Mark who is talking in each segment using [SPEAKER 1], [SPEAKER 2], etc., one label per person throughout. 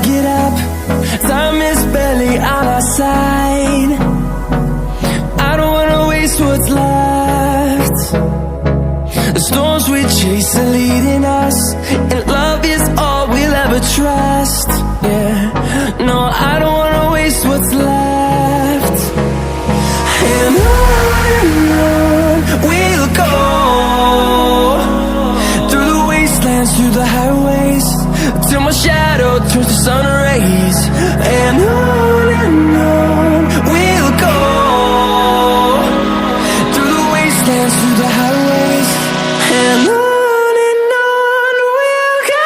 [SPEAKER 1] get up, time is barely on our side. I don't wanna waste what's left. The storms we chase are leading us, and love is all we'll ever trust. Yeah, no, I don't wanna waste what's left. And on we'll go, through the wastelands, through the highways, till my shadow turns to sun rays. And on we'll go, through the wastelands, through the highways, and on we'll go.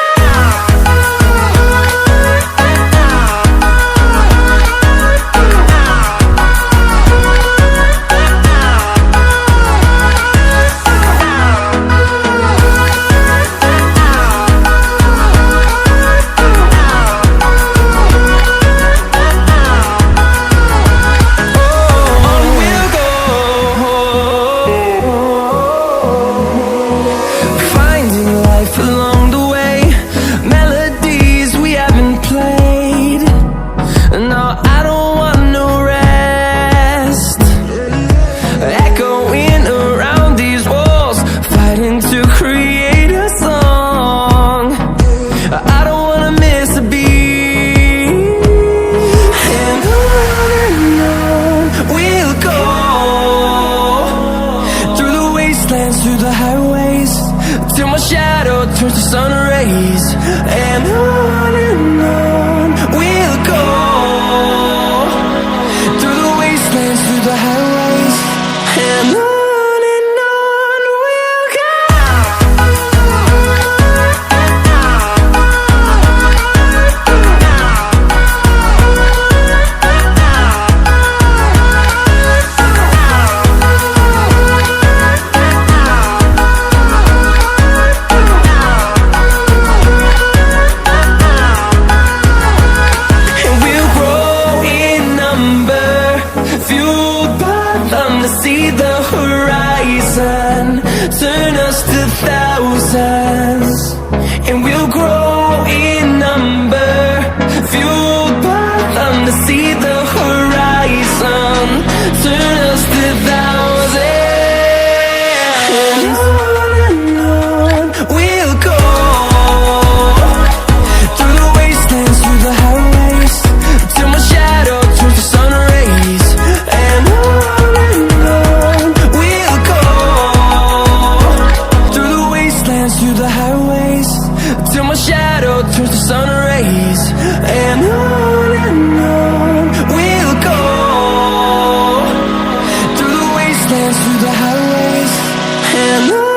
[SPEAKER 1] Through the highways, till my shadow turns to sun rays. And on we'll go, through the wastelands, through the highways, and on we'll go. See the horizon, turn us to thousands, and we'll grow in number, fueled by them to see the horizon, turn us to thousands. And on we'll go, through the wastelands, through the highways, till my shadow turns to sun rays. And through the highways, till my shadow turns to sun rays. And on we'll go, through the wastelands, through the highways, and on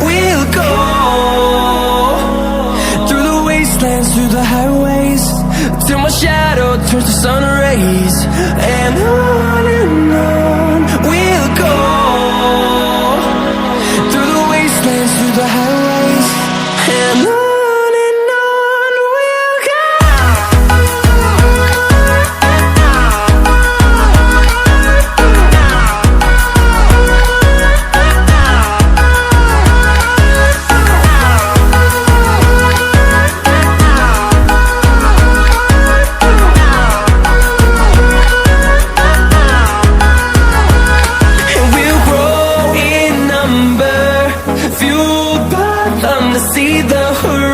[SPEAKER 1] we'll go. Through the highways, till my shadow turns to sun rays. And on we'll go, through the wastelands, through the highways, and on we'll go. See the horizon.